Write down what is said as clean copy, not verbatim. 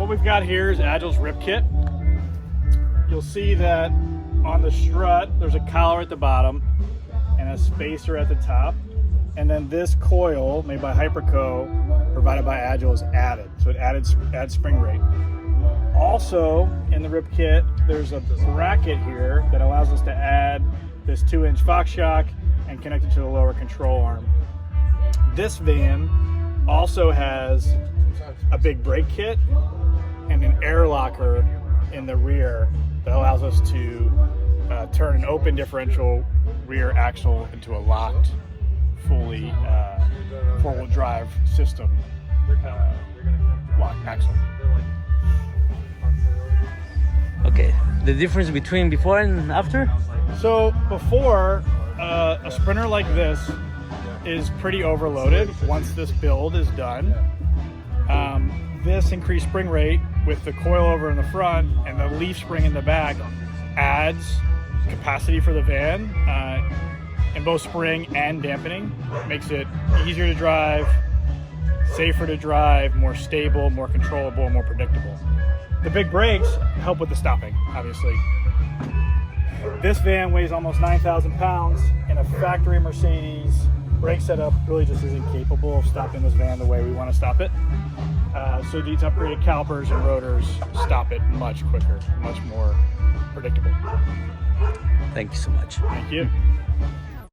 what we've got here is Agile's Rip Kit. You'll see that on the strut, there's a collar at the bottom and a spacer at the top. And then this coil, made by Hyperco, provided by Agile, is added. So it adds spring rate. Also, in the Rip Kit, there's a bracket here that allows us to add this 2-inch Fox shock and connect it to the lower control arm. This van also has a big brake kit and an air locker in the rear that allows us to turn an open differential rear axle into a locked, fully four-wheel drive system locked axle. Okay, the difference between before and after? So before, a Sprinter like this is pretty overloaded once this build is done. This increased spring rate with the coilover in the front and the leaf spring in the back adds capacity for the van in both spring and dampening. Makes it easier to drive, safer to drive, more stable, more controllable, more predictable. The big brakes help with the stopping, obviously. This van weighs almost 9,000 pounds, and a factory Mercedes brake setup really just isn't capable of stopping this van the way we want to stop it. So these upgraded calipers and rotors stop it much quicker, much more predictable. Thank you so much. Thank you.